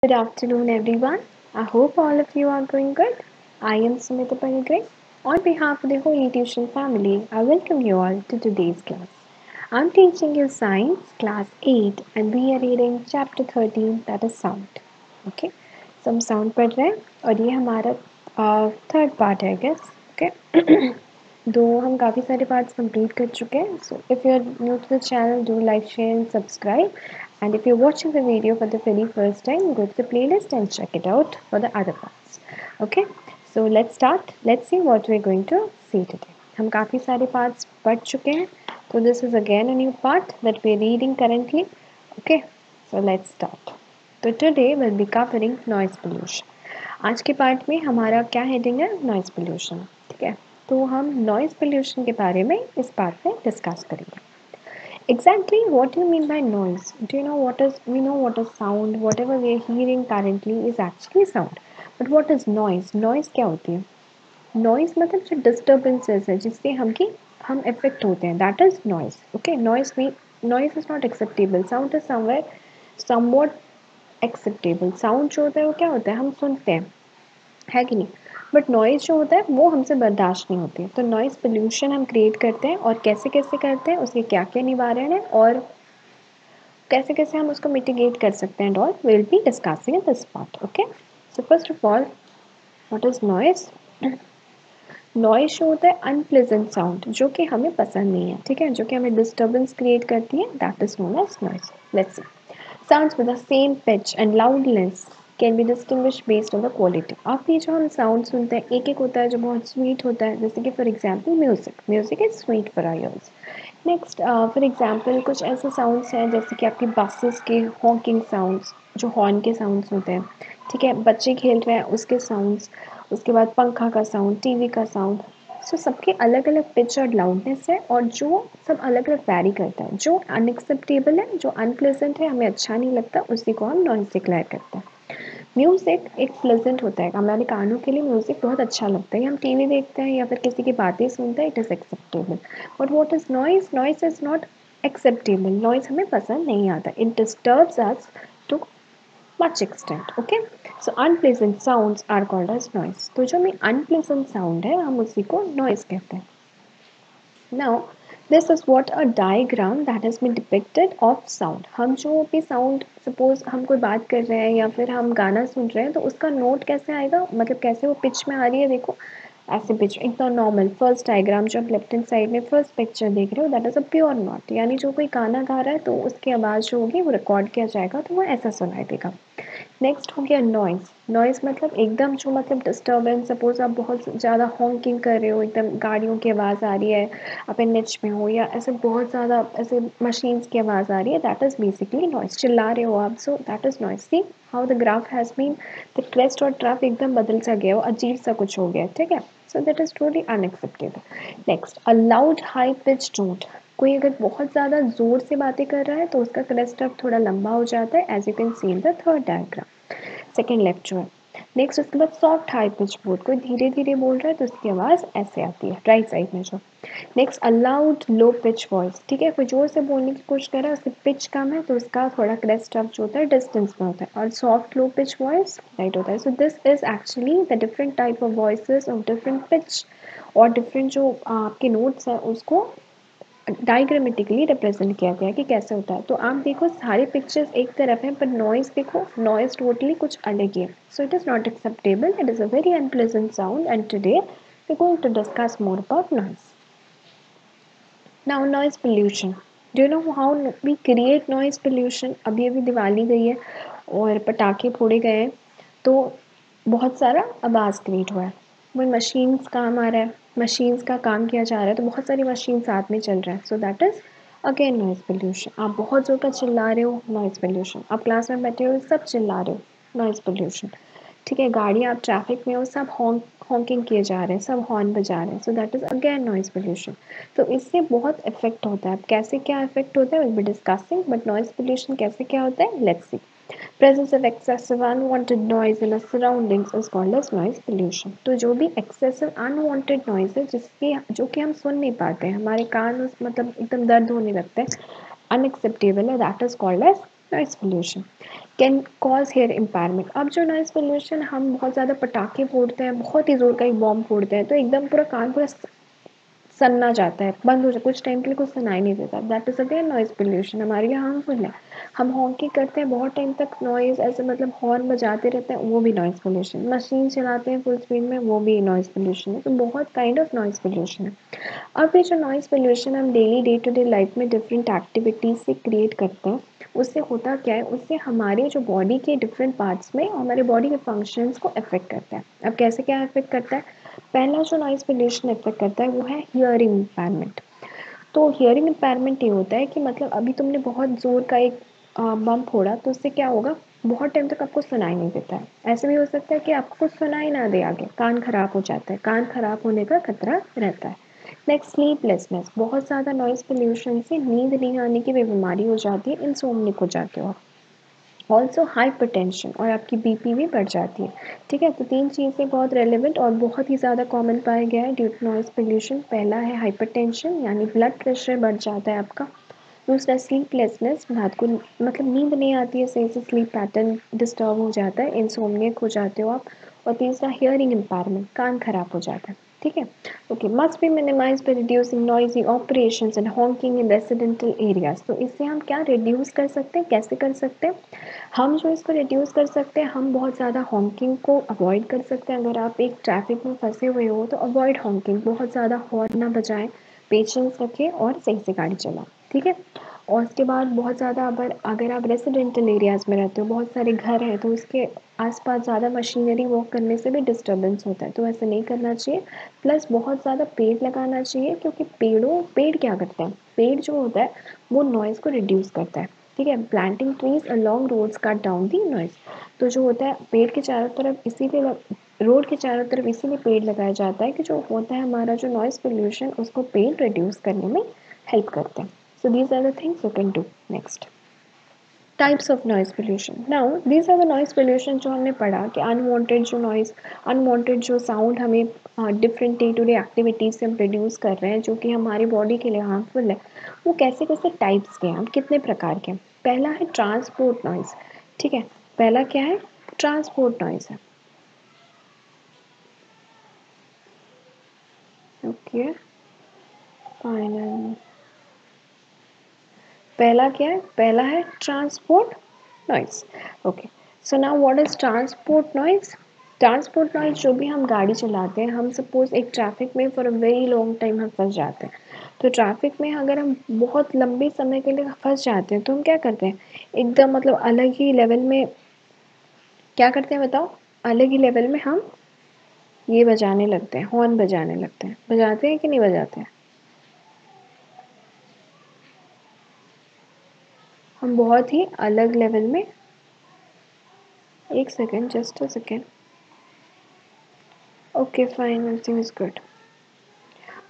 Good afternoon, everyone. I hope all of you are going good. I am Sumita Panigre. On behalf of the whole tuition family, I welcome you all to today's class. I'm teaching you Science, Class 8, and we are reading Chapter 13, that is Sound. Okay, so हम sound पढ़ रहे हैं और ये हमारा third part है, I guess. Okay. दो हम काफ़ी सारे पार्ट्स कंप्लीट कर चुके हैं. So if you are new to the channel, do like, share and subscribe. And if you're watching the video for the very first time, go to the playlist and check it out for the other parts. Okay, so let's start. Let's see what we're going to see today. हम काफ़ी सारे parts पढ़ चुके हैं, so this is again a new part that we're reading currently. Okay, so let's start. So today we'll be covering noise pollution. आज के part में हमारा क्या हेडिंग है? Noise pollution. ठीक है, तो हम नॉइज़ पोल्यूशन के बारे में इस पार्ट में डिस्कस करेंगे. Exactly what do you mean by noise? Do you know we know what is sound, whatever we are hearing currently is actually sound. But what is noise? Noise क्या होती है? Noise मतलब जो disturbances है जिससे हम affect होते हैं, that is noise. Okay, noise is not acceptable. Sound is somewhat acceptable. Sound जो होता है वो क्या होता है? हम सुनते हैं, है कि नहीं. बट नॉइज़ जो होता है वो हमसे बर्दाश्त नहीं होती है. तो नॉइज़ पोल्यूशन हम क्रिएट करते हैं और कैसे कैसे करते हैं, उसके क्या क्या निवारण है और कैसे कैसे हम उसको मिटिगेट कर सकते हैं. All will be discussing in this part. Okay, so first of all what is noise? Noise जो होता है अनप्लेजेंट साउंड जो कि हमें पसंद नहीं है. ठीक है, जो कि हमें डिस्टर्बेंस क्रिएट करती है, that is known as noise. Let's see. Sounds with the same pitch and loudness can be distinguished based on the quality. अब ये जो हम साउंड सुनते हैं एक एक होता है जो बहुत स्वीट होता है, जैसे कि for example music is sweet for our ears. Next for example कुछ ऐसे साउंड्स हैं जैसे कि आपकी बसेस के हॉकिंग साउंड्स, जो हॉर्न के साउंड्स होते हैं. ठीक है, बच्चे खेल रहे हैं उसके साउंड्स, उसके बाद पंखा का साउंड, टीवी का साउंड. सो सबके अलग अलग पिच और लाउडनेस है और जो सब अलग अलग वैरी करता है. जो अनएक्सेप्टेबल है, जो अनप्लेजेंट है, हमें अच्छा नहीं लगता, उसी को हम नॉइज़ डिक्लेयर करते हैं. म्यूज़िक एक प्लेजेंट होता है, हमारे कानों के लिए म्यूज़िक बहुत अच्छा लगता है. हम टीवी देखते हैं या फिर किसी की बातें सुनते हैं, it is acceptable. But what is noise? Noise is not acceptable. Noise हमें पसंद नहीं आता. It disturbs us to much extent. Okay, so unpleasant sounds are called as noise. तो जो में unpleasant sound है हम उसी को noise कहते हैं. Now this is what a diagram that has been depicted of sound. हम जो भी sound, suppose हम कोई बात कर रहे हैं या फिर हम गाना सुन रहे हैं, तो उसका नोट कैसे आएगा, मतलब कैसे वो पिच में आ रही है. देखो ऐसे पिच एकदम नॉर्मल. फर्स्ट डायग्राम जो आप लेफ्ट हैंड साइड में फर्स्ट पिक्चर देख रहे हो, that is a pure note. यानी जो कोई गाना गा रहा है तो उसकी आवाज़ जो होगी वो रिकॉर्ड किया जाएगा तो वो ऐसा सुनाई देगा. नेक्स्ट हो गया नॉइज़. नॉइज़ मतलब एकदम जो मतलब डिस्टर्बेंस. सपोज़ आप बहुत ज़्यादा हॉकिंग कर रहे हो, एकदम गाड़ियों की आवाज़ आ रही है, आप एनएच में हो, या ऐसे बहुत ज़्यादा ऐसे मशीन्स की आवाज़ आ रही है, दैट इज़ बेसिकली नॉइज़. चिल्ला रहे हो आप, so that is noise. See how the graph has been, the crest और ट्रफ एकदम बदल सा गया, वो अजीब सा कुछ हो गया. ठीक है, सो that is totally unacceptable. Next, a loud high pitch tone. कोई अगर बहुत ज़्यादा ज़ोर से बातें कर रहा है तो उसका क्रेस्ट अब थोड़ा लंबा हो जाता है, as you can see in the third diagram, second left जो है. नेक्स्ट उसके बाद सॉफ्ट हाई पिच बोल, कोई धीरे धीरे बोल रहा है तो उसकी आवाज़ ऐसे आती है राइट साइड में जो. Next allowed low pitch voice. ठीक है, कोई जोर से बोलने की कोशिश कर रहा है, उसकी पिच कम है तो उसका थोड़ा क्रेस्ट अप जो होता है डिस्टेंस में होता है. और soft low pitch voice right होता है. So this is actually the different type of voices of different pitch और डिफरेंट जो आपके नोट्स हैं उसको डायग्रामेटिकली रिप्रेजेंट किया गया है कि कैसे होता है. तो आप देखो सारे पिक्चर्स एक तरफ हैं पर नॉइज़ देखो, नॉइज़ टोटली कुछ अलग ही है. So it is not acceptable, it is a very unpleasant sound and today we are going to discuss more about noise. Now noise pollution. Do you know how we create noise pollution? अभी अभी दिवाली गई है और पटाखे फोड़े गए हैं तो बहुत सारा आवाज़ क्रिएट हुआ है. वो मशीन्स काम आ रहा है, मशीन्स का काम किया जा रहा है, तो बहुत सारी मशीन साथ में चल रहा है. सो that is again noise pollution. आप बहुत ज़ोर का चिल्ला रहे हो, नॉइज़ पोल्यूशन. आप क्लास में बैठे हो, सब चिल्ला रहे हो, नॉइज़ पोल्यूशन. ठीक है, गाड़ी आप ट्रैफिक में हो, सब हॉकिंग किए जा रहे हैं, सब हॉर्न बजा रहे हैं, सो that is again noise pollution. तो इससे बहुत इफेक्ट होता है. अब कैसे क्या इफेक्ट होता है will be discussing, but noise pollution कैसे क्या होता है, let's see. Presence of excessive unwanted noise in our surroundings is called as noise pollution. तो जो भी excessive unwanted noise है जिसकी जो कि हम सुन नहीं पाते हैं, हमारे कान उस मतलब एकदम दर्द होने लगते हैं, unacceptable है, that is called as noise pollution can cause हेयर इम्पेयरमेंट। अब जो नॉइज़ पोल्यूशन, हम बहुत ज़्यादा पटाखे फोड़ते हैं, बहुत ही ज़ोर का एक बॉम्ब फोड़ते हैं तो एकदम पूरा कान पूरा सन्ना जाता है, बंद हो जाता है, कुछ टाइम के लिए कुछ सुनाई नहीं देता। That is again noise pollution, हमारे लिए हार्मफुल है। हम हॉकिंग करते हैं बहुत टाइम तक, नॉइज़ ऐसे मतलब हॉर्न बजाते रहते हैं, वो भी नॉइज़ पोल्यूशन। मशीन चलाते हैं फुल स्पीड में, वो भी नॉइज़ पोल्यूशन है। तो बहुत काइंड ऑफ नॉइज़ पोल्यूशन है। अब ये जो नॉइज़ पोल्यूशन हम daily day to day life में डिफरेंट एक्टिविटीज़ से क्रिएट करते हैं, उससे होता क्या है, उससे हमारे जो बॉडी के डिफरेंट पार्ट्स में हमारे बॉडी के फंक्शंस को अफेक्ट करता है। अब कैसे क्या अफेक्ट करता है? पहला जो नॉइज़ पोल्यूशन अफेक्ट करता है वो है हियरिंग इम्पेयरमेंट। तो हियरिंग इम्पेयरमेंट ये होता है कि मतलब अभी तुमने बहुत ज़ोर का एक बम फोड़ा तो उससे क्या होगा, बहुत टाइम तक आपको सुनाई नहीं देता है। ऐसे भी हो सकता है कि आपको कुछ सुनाई ना दे आगे, कान खराब हो जाता है, कान खराब होने का खतरा रहता है। नेक्स्ट स्लीपलेसनेस, बहुत ज़्यादा नॉइज़ पोल्यूशन से नींद नहीं आने की भी बीमारी हो जाती है, इंसोम्निक हो जाते हो आप। ऑल्सो हाइपरटेंशन, और आपकी बीपी भी बढ़ जाती है। ठीक है, तो 3 चीज़ें बहुत रेलेवेंट और बहुत ही ज़्यादा कॉमन पाया गया है ड्यू टू नॉइज़ पोल्यूशन। पहला है हाइपरटेंशन, यानी ब्लड प्रेशर बढ़ जाता है आपका। दूसरा स्लीपलेसनेस, रात को मतलब नींद नहीं आती है सही से, स्लीप पैटर्न डिस्टर्ब हो जाता है, इंसोम्नियक हो जाते हो आप। और तीसरा हियरिंग इम्पेयरमेंट, कान खराब हो जाता है। ठीक है, okay. Must be minimise by reducing noisy operations and honking in residential areas. तो इससे हम क्या रिड्यूस कर सकते हैं, कैसे कर सकते हैं? हम जो इसको रिड्यूस कर सकते हैं, हम बहुत ज़्यादा हॉकिंग को अवॉइड कर सकते हैं। अगर आप एक ट्रैफिक में फंसे हुए हो तो अवॉइड हॉकिंग, बहुत ज़्यादा हॉर्न ना बजाएं, पेशेंस रखें और सही से गाड़ी चलाएं। ठीक है, और उसके बाद बहुत ज़्यादा अगर आप रेसिडेंटल एरियाज़ में रहते हो, बहुत सारे घर हैं, तो उसके आसपास ज़्यादा मशीनरी वॉक करने से भी डिस्टर्बेंस होता है, तो ऐसा नहीं करना चाहिए। प्लस बहुत ज़्यादा पेड़ लगाना चाहिए, क्योंकि पेड़ क्या करते हैं, पेड़ जो होता है वो नॉइज़ को रिड्यूस करता है। ठीक है, planting trees along roads cut down the noise. तो जो होता है पेड़ के चारों तरफ इसीलिए रोड के चारों तरफ इसीलिए पेड़ लगाया जाता है कि जो होता है हमारा जो नॉइज़ पोल्यूशन, उसको पेड़ रिड्यूस करने में हेल्प करते हैं। So these are the things you can do. Next, types of noise pollution. Now these are the noise pollution जो हमने पढ़ा कि अनवांटेड जो नॉइज़, अनवांटेड जो साउंड हमें different day to day activities से हम प्रोड्यूस कर रहे हैं, जो कि हमारी बॉडी के लिए हार्मफुल है, वो कैसे कैसे टाइप्स के हैं, हम कितने प्रकार के हैं। पहला है ट्रांसपोर्ट नॉइज़। ठीक है, पहला क्या है, ट्रांसपोर्ट नॉइज़ है। Okay, final. पहला क्या है, पहला है transport noise. Okay, so now what is transport noise? Transport noise, जो भी हम गाड़ी चलाते हैं, हम सपोज एक ट्रैफिक में for a very long time हम फंस जाते हैं। तो ट्रैफिक में अगर हम बहुत लंबे समय के लिए फंस जाते हैं तो हम क्या करते हैं, एकदम मतलब अलग ही लेवल में क्या करते हैं बताओ, अलग ही लेवल में हम ये बजाने लगते हैं, हॉर्न बजाने लगते हैं। बजाते हैं कि नहीं बजाते हैं? हम बहुत ही अलग लेवल में, एक second, just a second. Okay fine, everything is good.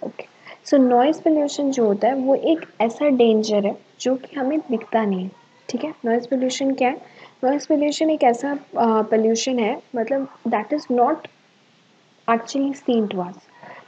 Okay, so noise pollution जो होता है वो एक ऐसा डेंजर है जो कि हमें दिखता नहीं है। ठीक है, नॉइज़ पोल्यूशन क्या है? नॉइज़ पोल्यूशन एक ऐसा पोल्यूशन है, मतलब that is not actually seen to us,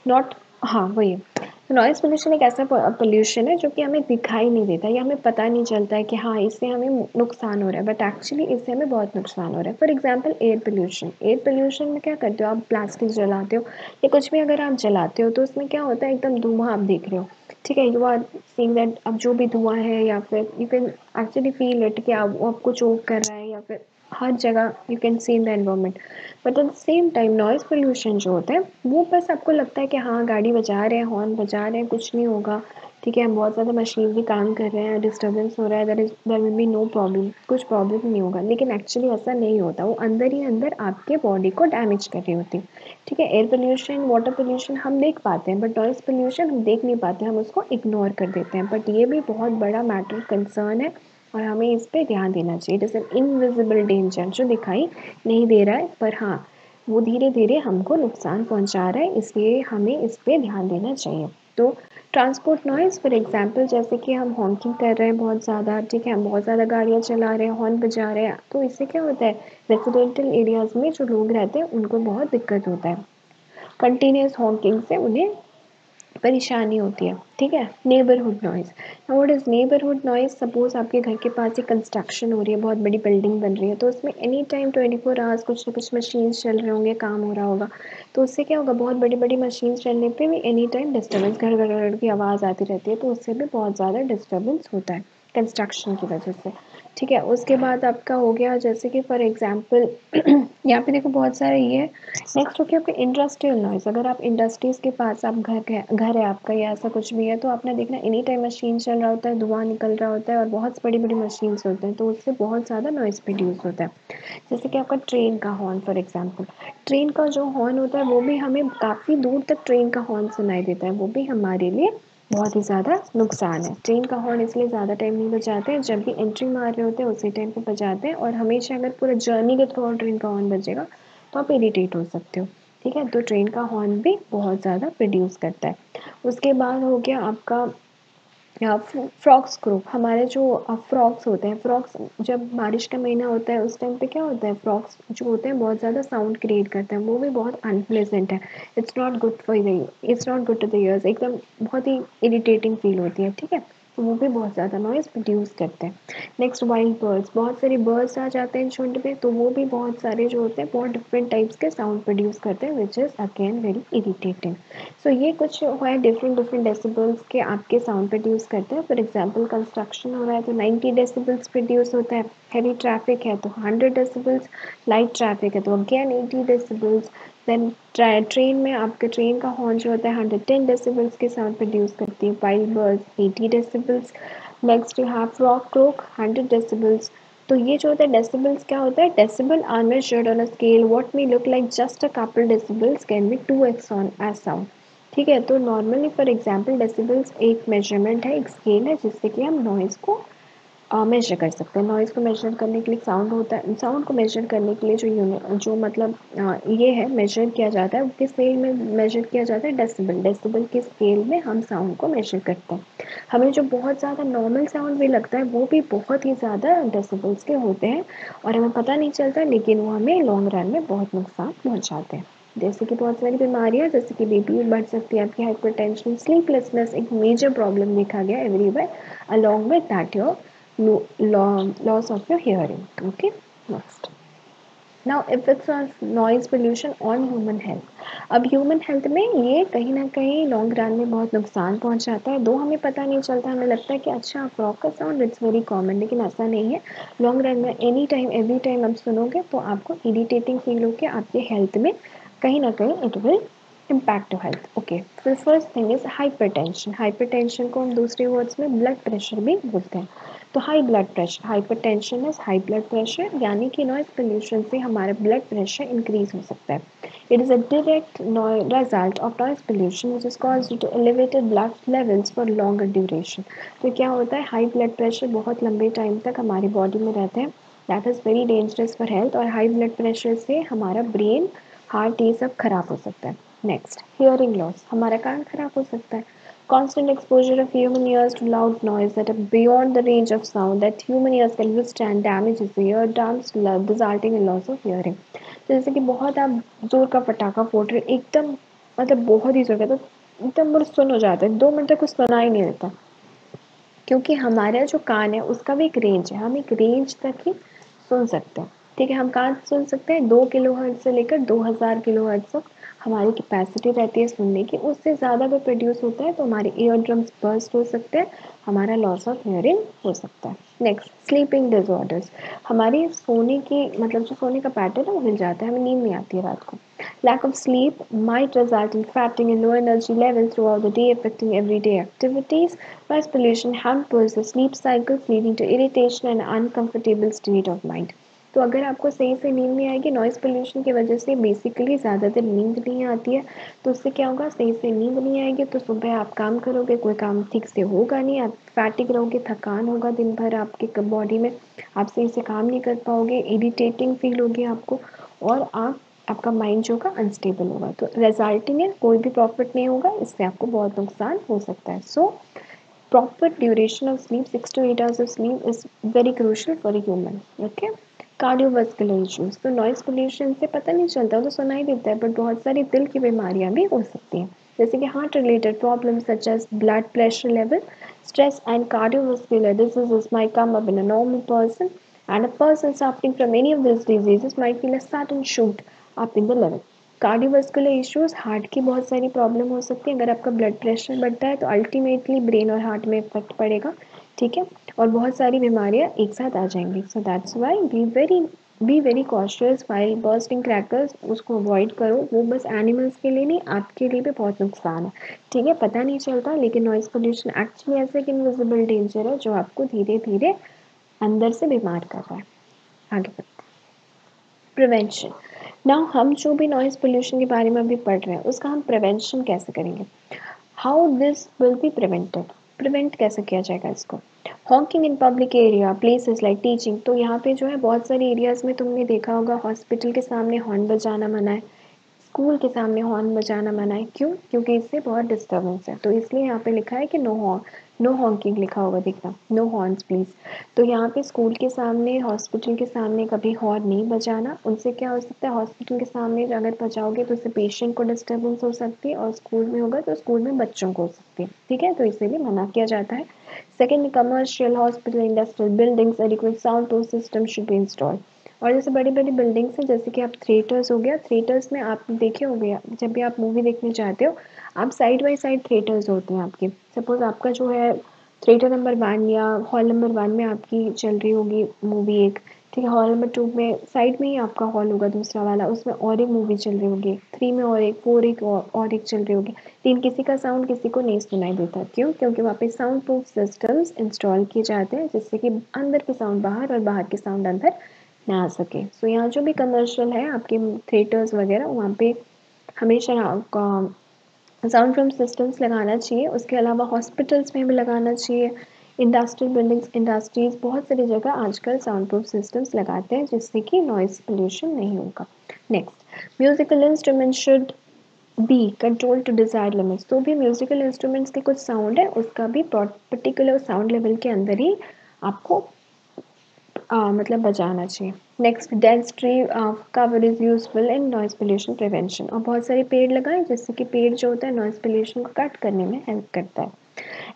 not, हाँ वही है। तो नॉइज़ पोल्यूशन एक ऐसा पोल्यूशन है जो कि हमें दिखाई नहीं देता, या हमें पता नहीं चलता है कि हाँ इससे हमें नुकसान हो रहा है, बट एक्चुअली इससे हमें बहुत नुकसान हो रहा है। For example air pollution. Air pollution में क्या करते हो आप, प्लास्टिक जलाते हो या कुछ भी अगर आप जलाते हो तो उसमें क्या होता है, एकदम धुआं आप देख रहे हो। ठीक है, यू आर सीइंग दैट, अब जो भी धुआं है या फिर you can actually feel it कि आप वो आपको चोक कर रहा है, या फिर हर जगह you can see in the environment. But at the same time noise pollution जो होता है वो बस आपको लगता है कि हाँ गाड़ी बजा रहे हैं, हॉर्न बजा रहे हैं, कुछ नहीं होगा। ठीक है, हम बहुत ज़्यादा मशीनरी काम कर रहे हैं, डिस्टर्बेंस हो रहा है, there will be no problem, कुछ प्रॉब्लम नहीं होगा। लेकिन एक्चुअली ऐसा नहीं होता, वो अंदर ही अंदर आपके बॉडी को डैमेज कर रही होती है। ठीक है, एयर पोल्यूशन, वाटर पोल्यूशन हम देख पाते हैं, बट नॉइज़ पोल्यूशन हम देख नहीं पाते, हम उसको इग्नोर कर देते हैं। बट ये भी बहुत बड़ा मैटर, कंसर्न है, और हमें इस पे ध्यान देना चाहिए। जैसे इनविजिबल डेंजर, जो दिखाई नहीं दे रहा है पर हाँ वो धीरे धीरे हमको नुकसान पहुंचा रहा है, इसलिए हमें इस पे ध्यान देना चाहिए। तो ट्रांसपोर्ट नॉइज़ फॉर एग्जांपल, जैसे कि हम हॉकिंग कर रहे हैं बहुत ज़्यादा, ठीक है, हम बहुत ज़्यादा गाड़ियाँ चला रहे हैं, हॉर्न बजा रहे हैं, तो इससे क्या होता है, रेसिडेंटल एरियाज़ में जो लोग रहते हैं उनको बहुत दिक्कत होता है। कंटिन्यूस हॉकिंग से उन्हें परेशानी होती है, ठीक है। Neighbourhood noise, what is neighbourhood noise? Suppose आपके घर के पास ही कंस्ट्रक्शन हो रही है, बहुत बड़ी बिल्डिंग बन रही है, तो उसमें एनी टाइम 24 आवर्स कुछ ना कुछ मशीन्स चल रहे होंगे, काम हो रहा होगा, तो उससे क्या होगा, बहुत बड़ी बड़ी मशीन्स चलने पे भी एनी टाइम डिस्टर्बेंस, घर घर घर की आवाज़ आती रहती है, तो उससे भी बहुत ज़्यादा डिस्टर्बेंस होता है कंस्ट्रक्शन की वजह से, ठीक है। उसके बाद आपका हो गया जैसे कि फॉर एग्जांपल यहाँ पे देखो बहुत सारे ये है। नेक्स्ट हो गया आपका इंडस्ट्रियल नॉइज़। अगर आप इंडस्ट्रीज़ के पास आप घर है आपका या ऐसा कुछ भी है, तो आपने देखना एनी टाइम मशीन चल रहा होता है, धुआं निकल रहा होता है और बहुत बड़ी बड़ी मशीन्स होते हैं, तो उससे बहुत ज़्यादा नॉइज़ प्रोड्यूस होता है। जैसे कि आपका ट्रेन का हॉर्न फॉर एग्जांपल, ट्रेन का जो हॉर्न होता है वो भी हमें काफ़ी दूर तक ट्रेन का हॉर्न सुनाई देता है, वो भी हमारे लिए बहुत ही ज़्यादा नुकसान है। ट्रेन का हॉर्न इसलिए ज़्यादा टाइम नहीं बजाते हैं, जब भी एंट्री मार रहे होते हैं उसी टाइम पे बजाते हैं, और हमेशा अगर पूरा जर्नी के थ्रू ट्रेन का हॉर्न बजेगा तो आप इरिटेट हो सकते हो, ठीक है। तो ट्रेन का हॉर्न भी बहुत ज़्यादा प्रोड्यूस करता है। उसके बाद हो गया आपका फ्रॉक्स क्रो। हमारे जो फ्रॉक्स होते हैं, फ्रॉक्स जब बारिश का महीना होता है उस टाइम पे क्या होता है, फ्रॉक्स जो होते हैं बहुत ज़्यादा साउंड क्रिएट करते हैं, वो भी बहुत अनप्लेजेंट है। It's not good to the ears, एकदम बहुत ही इरिटेटिंग फील होती है, ठीक है। तो वो भी बहुत ज़्यादा नॉइज़ प्रोड्यूस करते हैं। नेक्स्ट वाइल्ड बर्ड्स, बहुत सारे बर्ड्स आ जाते हैं झुंड में, तो वो भी बहुत सारे जो होते हैं बहुत डिफरेंट टाइप्स के साउंड प्रोड्यूस करते हैं, which is again very irritating. So ये कुछ है डिफरेंट डिफरेंट डेसिबल्स के आपके साउंड प्रोड्यूस करते हैं। फॉर एग्जांपल कंस्ट्रक्शन हो रहा है तो 90 डेसिबल्स प्रोड्यूस होता है, हैवी ट्रैफिक है तो 100 डेसिबल्स, लाइट ट्रैफिक है तो अगेन 80 डेसिबल्स। देन ट्रेन में आपके ट्रेन का हॉर्न जो होता है 110 डेसिबल्स के साउंड प्रोड्यूस करती है, wild birds 80 decibels. Next you have frog croak 100 decibels. तो ये जो होता है डेसिबल्स क्या होता है, decibel are measured on a scale what may look like just a couple decibels can be 2x on as sound, ठीक है। तो नॉर्मली फॉर एग्जांपल डेसिबल्स एक मेजरमेंट है, एक स्केल है जिससे कि हम नॉइज़ को मेजर कर सकते हैं। नॉइज़ को मेजर करने के लिए साउंड होता है, साउंड को मेजर करने के लिए जो यूनिट जो मतलब ये है मेजर किया जाता है, किस स्केल में मेजर किया जाता है, डेसिबल, डेसिबल के स्केल में हम साउंड को मेजर करते हैं। हमें जो बहुत ज़्यादा नॉर्मल साउंड भी लगता है वो भी बहुत ही ज़्यादा डेसिबल्स के होते हैं और हमें पता नहीं चलता, लेकिन वो हमें लॉन्ग रन में बहुत नुकसान पहुँचाते हैं। जैसे कि बहुत सारी बीमारियाँ, जैसे कि बीपी बढ़ सकती है आपकी, हाइपरटेंशन, स्लीपलेसनेस एक मेजर प्रॉब्लम देखा गया everywhere, along with that your loss of your hearing. Okay, next. Now effects of noise pollution on human health. अब ह्यूमन हेल्थ में ये कहीं ना कहीं लॉन्ग रन में बहुत नुकसान पहुंचाता है, दो हमें पता नहीं चलता, हमें लगता है कि अच्छा फ्रॉक का साउंड इट्स वेरी कॉमन, लेकिन ऐसा नहीं है। लॉन्ग रन में एनी टाइम एवरी टाइम आप सुनोगे तो आपको इरिटेटिंग फील होकर आपके हेल्थ में कहीं ना कहीं it will impact health. Okay, फिर first thing is hypertension. Hypertension को हम दूसरे वर्ड्स में ब्लड प्रेशर भी बोलते हैं। तो high blood pressure, hypertension is high blood pressure, यानी कि नॉइज पोल्यूशन से हमारा ब्लड प्रेशर इंक्रीज हो सकता है। It is a direct result of noise pollution which is caused due to elevated blood levels for longer duration. तो क्या होता है, हाई ब्लड प्रेशर बहुत लंबे टाइम तक हमारी बॉडी में रहते हैं, that is very dangerous for health, और हाई ब्लड प्रेशर से हमारा ब्रेन, हार्ट, ये सब खराब हो सकता है। नेक्स्ट, हियरिंग लॉस, हमारा कान खराब हो सकता है। Constant exposure of human ears to loud noise that are beyond the range of sound that human ears can withstand damages the eardrums, resulting in loss of hearing. तो जैसे कि बहुत आप जोर का पटाखा फोड़ रहे हो, एकदम मतलब बहुत ही जोर का, तो एकदम बड़ा सुन हो जाता है, 2 मिनट तक कुछ सुना ही नहीं देता, क्योंकि हमारा जो कान है उसका भी एक रेंज है, हम एक रेंज तक ही सुन सकते हैं, ठीक है। हम कान सुन सकते हैं 2 किलोहर्ट्ज़ से लेकर 2000 किलोहर्ट्ज़ तक हमारी कैपेसिटी रहती है सुनने की, उससे ज़्यादा अगर प्रोड्यूस होता है तो हमारे ईयर ड्रम्स बर्स्ट हो सकते हैं, हमारा लॉस ऑफ हियरिंग हो सकता है। नेक्स्ट, स्लीपिंग डिसऑर्डर्स, हमारी सोने की मतलब जो सोने का पैटर्न है वो हिल जाता है, हमें नींद नहीं आती है रात को। Lack of sleep might result in fatigue and low energy level throughout the day, affecting everyday activities. Noise pollution hampers the sleep cycles, leading to irritation and uncomfortable state of mind. तो अगर आपको सही से नींद नहीं आएगी noise pollution की वजह से, बेसिकली ज़्यादा देर नींद नहीं आती है, तो उससे क्या होगा, सही से नींद नहीं आएगी तो सुबह आप काम करोगे, कोई काम ठीक से होगा नहीं, आप फैटिक रहोगे, थकान होगा दिन भर आपके बॉडी में, आप सही से काम नहीं कर पाओगे, इरिटेटिंग फील होगी आपको, और आपका माइंड जो होगा अनस्टेबल होगा, तो रिजल्टिंग है कोई भी प्रॉफिट नहीं होगा, इससे आपको बहुत नुकसान हो सकता है। सो proper duration of sleep, 6 to 8 hours of sleep is very crucial for a human. Okay, cardiovascular issues, तो नॉइज पोल्यूशन से पता नहीं चलता, तो सुनाई देता है, बट बहुत सारी दिल की बीमारियां भी हो सकती हैं। जैसे कि heart related problem such as blood pressure level, stress and cardiovascular diseases might come up in a normal person, and a person suffering from any of these diseases might feel a sudden shoot up in the level. Cardiovascular issues, heart की बहुत सारी problem हो सकती है। अगर आपका blood pressure बढ़ता है तो अल्टीमेटली ब्रेन और हार्ट में इफेक्ट पड़ेगा, ठीक है, और बहुत सारी बीमारियां एक साथ आ जाएंगी। So that's why be very cautious while bursting crackers, उसको अवॉइड करो। वो बस एनिमल्स के लिए नहीं, आपके लिए भी बहुत नुकसान है, ठीक है। पता नहीं चलता, लेकिन नॉइज़ पोल्यूशन एक्चुअली ऐसे एक इनविजिबल डेंजर है जो आपको धीरे धीरे अंदर से बीमार कर रहा है। आगे बढ़ते हैं। प्रिवेंशन। नाउ हम जो भी नॉइज़ पोल्यूशन के बारे में अभी पढ़ रहे हैं उसका हम प्रिवेंशन कैसे करेंगे, how this will be prevented, prevent कैसे किया जाएगा इसको। Hawking in public area, places like teaching, तो यहाँ पे जो है बहुत सारे एरियाज़ में तुमने देखा होगा हॉस्पिटल के सामने हॉर्न बजाना मना है, स्कूल के सामने हॉर्न बजाना मना है। क्यों? क्योंकि इससे बहुत डिस्टर्बेंस है, तो इसलिए यहाँ पे लिखा है कि नो हॉर्न, नो हॉकिंग लिखा होगा, देखना, नो हॉर्न्स प्लीज़। तो यहाँ पे स्कूल के सामने, हॉस्पिटल के सामने कभी हॉर्न नहीं बजाना। उनसे क्या हो सकता है, हॉस्पिटल के सामने अगर बजाओगे तो उससे पेशेंट को डिस्टर्बेंस हो सकती है, और स्कूल में होगा तो स्कूल में बच्चों को हो सकती है, ठीक है, तो इसीलिए मना किया जाता है। Second, commercial, hospital, industrial buildings, adequate sound proof system should be installed. और जैसे बड़ी बड़ी बिल्डिंग्स हैं, जैसे कि आप थिएटर्स हो गया, थिएटर्स में आप देखे होंगे, जब भी आप मूवी देखने जाते हो, आप साइड बाई साइड थिएटर्स होते हैं आपके। सपोज आपका जो है थिएटर नंबर 1 या हॉल नंबर 1 में आपकी चल रही होगी मूवी एक, ठीक है, हॉल नंबर 2 में साइड में ही आपका हॉल होगा दूसरा वाला, उसमें और एक मूवी चल रही होगी, 3 में और एक, 4 एक और एक चल रही होगी, लेकिन किसी का साउंड किसी को नहीं सुनाई देता। क्यों? क्योंकि वहाँ पे साउंड प्रूफ सिस्टम्स इंस्टॉल किए जाते हैं, जिससे कि अंदर के साउंड बाहर और बाहर के साउंड अंदर ना आ सके। सो यहाँ जो भी कमर्शियल है आपके थिएटर्स वगैरह, वहाँ पे हमेशा आपका साउंड फ्रॉम सिस्टम्स लगाना चाहिए। उसके अलावा हॉस्पिटल्स में भी लगाना चाहिए, इंडस्ट्रियल बिल्डिंग्स, इंडस्ट्रीज, बहुत सारी जगह आजकल साउंड प्रूफ सिस्टम्स लगाते हैं, जिससे कि नॉइज़ पोल्यूशन नहीं होगा। Next, musical instrument should be control to desired limits. तो भी म्यूजिकल इंस्ट्रूमेंट्स के कुछ साउंड है, उसका भी पर्टिकुलर साउंड लेवल के अंदर ही आपको मतलब बचाना चाहिए। Next, dense tree cover is useful in noise pollution prevention, और बहुत सारे पेड़ लगाएं, जिससे कि पेड़ जो होता है नॉइज़ पोल्यूशन को कट करने में हेल्प करता है।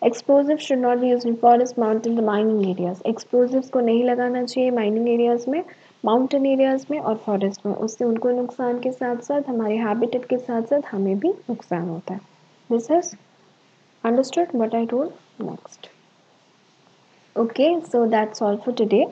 Explosive should not be used in forest, mountain, mining areas. Explosives को नहीं लगाना चाहिए माइनिंग एरियाज में, माउंटेन एरियाज में और फॉरेस्ट में। उससे उनको नुकसान के साथ साथ हमारे हैबिटेट के साथ साथ हमें भी नुकसान होता है। This is understood what I told. Next, okay, so that's all for today.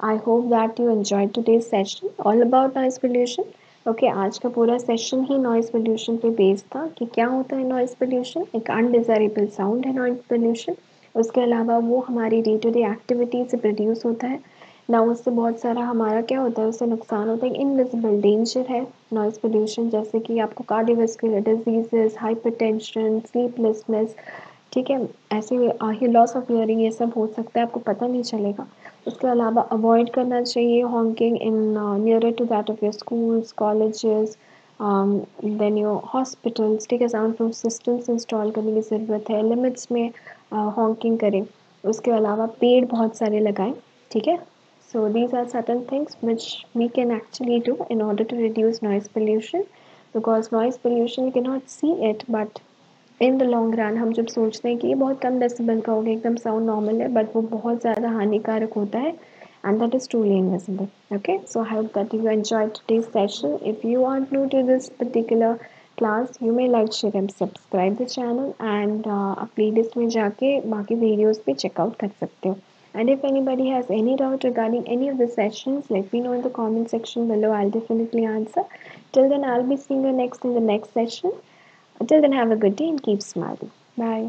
I hope that you enjoyed today's session all about noise pollution. Okay, आज का पूरा सेशन ही नॉइज़ पोल्यूशन पे बेस्ड था कि क्या होता है नॉइज़ पोल्यूशन, एक अनडिज़ायरेबल साउंड है नॉइज़ पोल्यूशन। उसके अलावा वो हमारी डे टू डे एक्टिविटी से प्रोड्यूस होता है ना, उससे बहुत सारा हमारा क्या होता है, उससे नुकसान होता है, इनविजिबल डेंजर है नॉइज़ पोल्यूशन, जैसे कि आपको कार्डियोवास्कुलर डिजीजेस, हाइपरटेंशन, स्लीपलेसनेस, ठीक है, ऐसे लॉस ऑफ हियरिंग, ये सब हो सकता है, आपको पता नहीं चलेगा। इसके अलावा अवॉइड करना चाहिए honking in nearer to that of your schools, colleges, then your hospitals, ठीक है। साउंड प्रूफ सिस्टम्स इंस्टॉल करने की ज़रूरत है, लिमिट्स में हॉकिंग करें। उसके अलावा पेड़ बहुत सारे लगाएं, ठीक है। So these are certain things which we can actually do in order to reduce noise pollution, because noise pollution you can not see it, but in the long run हम जब सोचते हैं कि ये बहुत कम डेसिबल का हो गया, एकदम साउंड नॉर्मल है, बट वो बहुत ज़्यादा हानिकारक होता है, and that is truly invisible. Okay, so I hope that you enjoyed today's session. If you are new to this particular class, you may like, share and subscribe the channel, and playlist में जाके बाकी videos भी check out कर सकते हो। And if anybody has any doubt regarding any of the sessions, let me know in the comment section below. I'll definitely answer. Till then, I'll be seeing you next in the next session. Until then, have a good day and keep smiling. Bye.